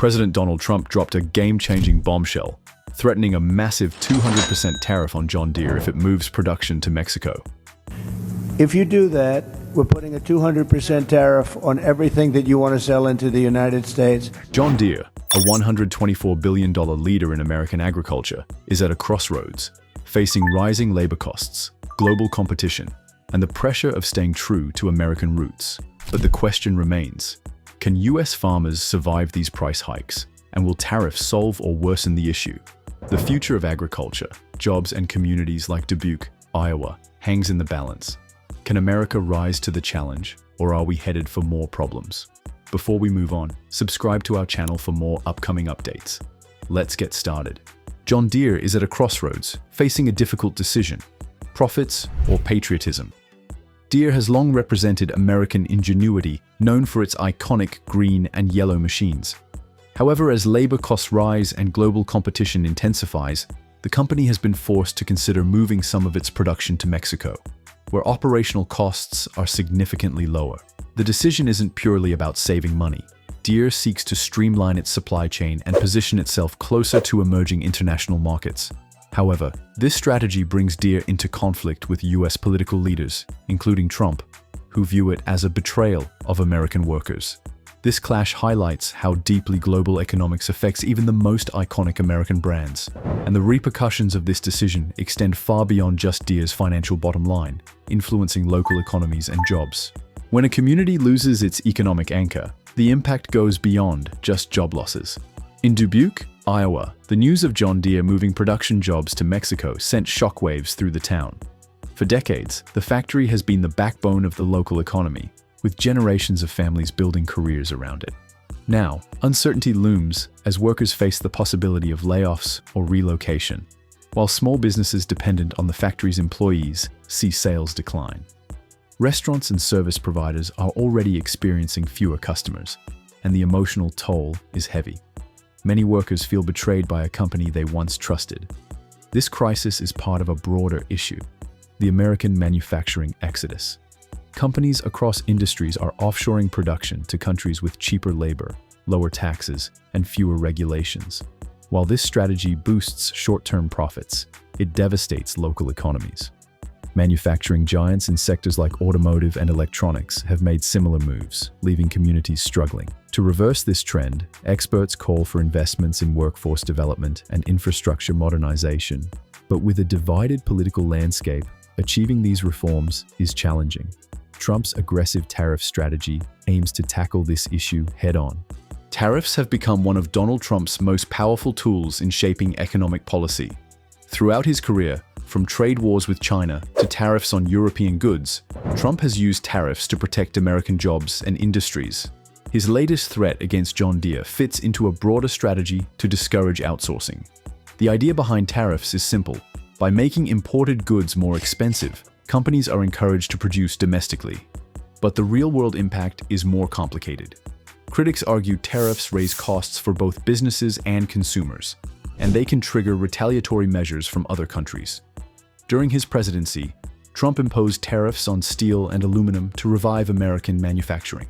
President Donald Trump dropped a game-changing bombshell, threatening a massive 200% tariff on John Deere if it moves production to Mexico. If you do that, we're putting a 200% tariff on everything that you want to sell into the United States. John Deere, a $124 billion leader in American agriculture, is at a crossroads, facing rising labor costs, global competition, and the pressure of staying true to American roots. But the question remains, can U.S. farmers survive these price hikes? And will tariffs solve or worsen the issue? The future of agriculture, jobs, and communities like Dubuque, Iowa, hangs in the balance. Can America rise to the challenge, or are we headed for more problems? Before we move on, subscribe to our channel for more upcoming updates. Let's get started. John Deere is at a crossroads, facing a difficult decision: profits or patriotism. Deere has long represented American ingenuity, known for its iconic green and yellow machines. However, as labor costs rise and global competition intensifies, the company has been forced to consider moving some of its production to Mexico, where operational costs are significantly lower. The decision isn't purely about saving money. Deere seeks to streamline its supply chain and position itself closer to emerging international markets. However, this strategy brings Deere into conflict with U.S. political leaders, including Trump, who view it as a betrayal of American workers. This clash highlights how deeply global economics affects even the most iconic American brands, and the repercussions of this decision extend far beyond just Deere's financial bottom line, influencing local economies and jobs. When a community loses its economic anchor, the impact goes beyond just job losses. In Dubuque, Iowa, the news of John Deere moving production jobs to Mexico sent shockwaves through the town. For decades, the factory has been the backbone of the local economy, with generations of families building careers around it. Now, uncertainty looms as workers face the possibility of layoffs or relocation, while small businesses dependent on the factory's employees see sales decline. Restaurants and service providers are already experiencing fewer customers, and the emotional toll is heavy. Many workers feel betrayed by a company they once trusted. This crisis is part of a broader issue: the American manufacturing exodus. Companies across industries are offshoring production to countries with cheaper labor, lower taxes, and fewer regulations. While this strategy boosts short-term profits, it devastates local economies. Manufacturing giants in sectors like automotive and electronics have made similar moves, leaving communities struggling. To reverse this trend, experts call for investments in workforce development and infrastructure modernization. But with a divided political landscape, achieving these reforms is challenging. Trump's aggressive tariff strategy aims to tackle this issue head-on. Tariffs have become one of Donald Trump's most powerful tools in shaping economic policy. Throughout his career, from trade wars with China to tariffs on European goods, Trump has used tariffs to protect American jobs and industries. His latest threat against John Deere fits into a broader strategy to discourage outsourcing. The idea behind tariffs is simple. By making imported goods more expensive, companies are encouraged to produce domestically. But the real-world impact is more complicated. Critics argue tariffs raise costs for both businesses and consumers, and they can trigger retaliatory measures from other countries. During his presidency, Trump imposed tariffs on steel and aluminum to revive American manufacturing.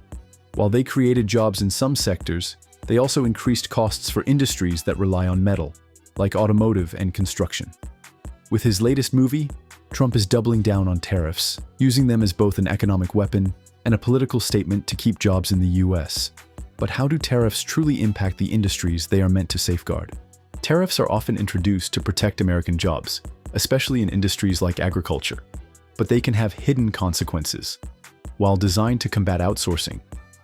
While they created jobs in some sectors, they also increased costs for industries that rely on metal, like automotive and construction. With his latest movie, Trump is doubling down on tariffs, using them as both an economic weapon and a political statement to keep jobs in the U.S. But how do tariffs truly impact the industries they are meant to safeguard? Tariffs are often introduced to protect American jobs, especially in industries like agriculture, but they can have hidden consequences. While designed to combat outsourcing,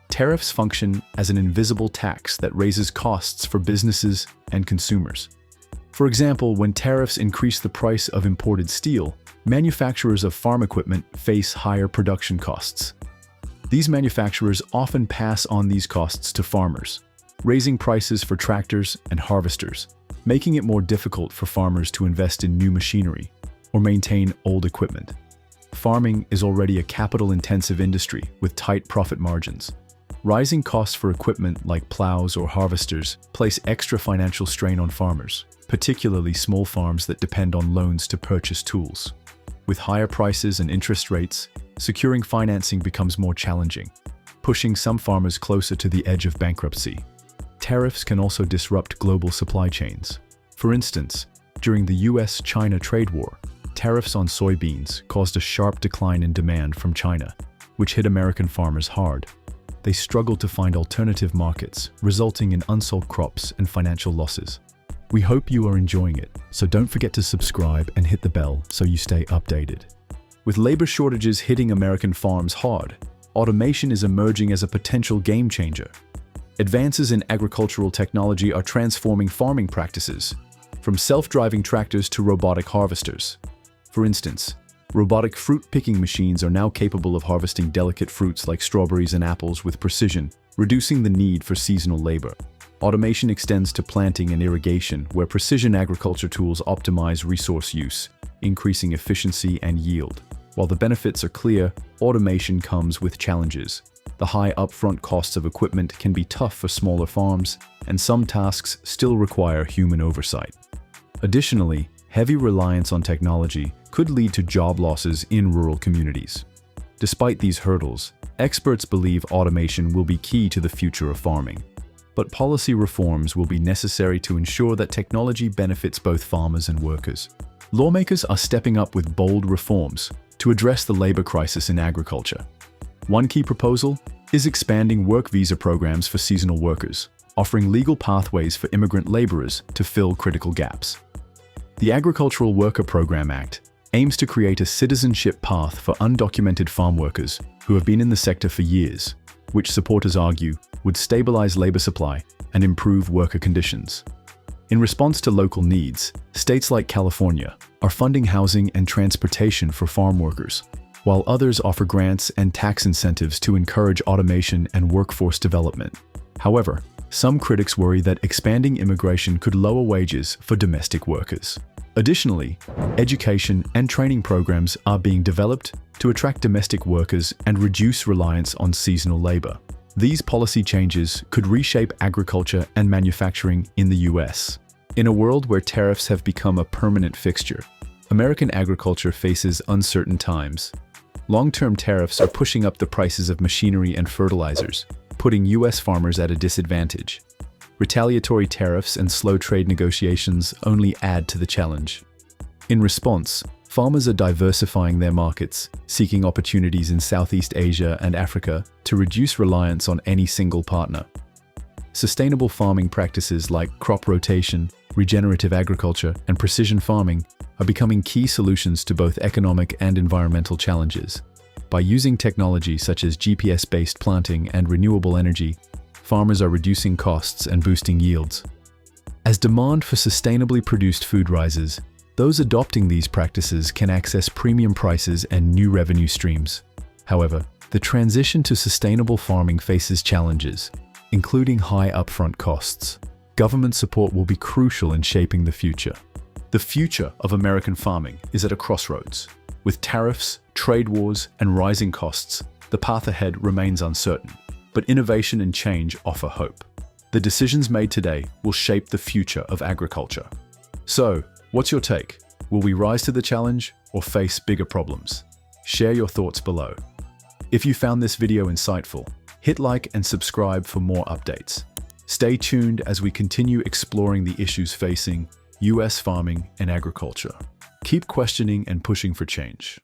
tariffs function as an invisible tax that raises costs for businesses and consumers. For example, when tariffs increase the price of imported steel, manufacturers of farm equipment face higher production costs. These manufacturers often pass on these costs to farmers, raising prices for tractors and harvesters, making it more difficult for farmers to invest in new machinery or maintain old equipment. Farming is already a capital-intensive industry with tight profit margins. Rising costs for equipment like plows or harvesters place extra financial strain on farmers, particularly small farms that depend on loans to purchase tools. With higher prices and interest rates, securing financing becomes more challenging, pushing some farmers closer to the edge of bankruptcy. Tariffs can also disrupt global supply chains. For instance, during the US-China trade war, tariffs on soybeans caused a sharp decline in demand from China, which hit American farmers hard. They struggled to find alternative markets, resulting in unsold crops and financial losses. We hope you are enjoying it, so don't forget to subscribe and hit the bell so you stay updated. With labor shortages hitting American farms hard, automation is emerging as a potential game changer. Advances in agricultural technology are transforming farming practices, from self-driving tractors to robotic harvesters. For instance, robotic fruit picking machines are now capable of harvesting delicate fruits like strawberries and apples with precision, reducing the need for seasonal labor. Automation extends to planting and irrigation, where precision agriculture tools optimize resource use, increasing efficiency and yield. While the benefits are clear, automation comes with challenges. The high upfront costs of equipment can be tough for smaller farms, and some tasks still require human oversight. Additionally, heavy reliance on technology could lead to job losses in rural communities. Despite these hurdles, experts believe automation will be key to the future of farming. But policy reforms will be necessary to ensure that technology benefits both farmers and workers. Lawmakers are stepping up with bold reforms to address the labor crisis in agriculture. One key proposal is expanding work visa programs for seasonal workers, offering legal pathways for immigrant laborers to fill critical gaps. The Agricultural Worker Program Act aims to create a citizenship path for undocumented farm workers who have been in the sector for years, which supporters argue would stabilize labor supply and improve worker conditions. In response to local needs, states like California are funding housing and transportation for farm workers, while others offer grants and tax incentives to encourage automation and workforce development. However, some critics worry that expanding immigration could lower wages for domestic workers. Additionally, education and training programs are being developed to attract domestic workers and reduce reliance on seasonal labor. These policy changes could reshape agriculture and manufacturing in the US. In a world where tariffs have become a permanent fixture, American agriculture faces uncertain times. Long-term tariffs are pushing up the prices of machinery and fertilizers, putting US farmers at a disadvantage. Retaliatory tariffs and slow trade negotiations only add to the challenge. In response, farmers are diversifying their markets, seeking opportunities in Southeast Asia and Africa to reduce reliance on any single partner. Sustainable farming practices like crop rotation, regenerative agriculture, and precision farming are becoming key solutions to both economic and environmental challenges. By using technology such as GPS-based planting and renewable energy, farmers are reducing costs and boosting yields. As demand for sustainably produced food rises, those adopting these practices can access premium prices and new revenue streams. However, the transition to sustainable farming faces challenges, including high upfront costs. Government support will be crucial in shaping the future. The future of American farming is at a crossroads. With tariffs, trade wars, and rising costs, the path ahead remains uncertain, but innovation and change offer hope. The decisions made today will shape the future of agriculture. So, what's your take? Will we rise to the challenge or face bigger problems? Share your thoughts below. If you found this video insightful, hit like and subscribe for more updates. Stay tuned as we continue exploring the issues facing US farming and agriculture. Keep questioning and pushing for change.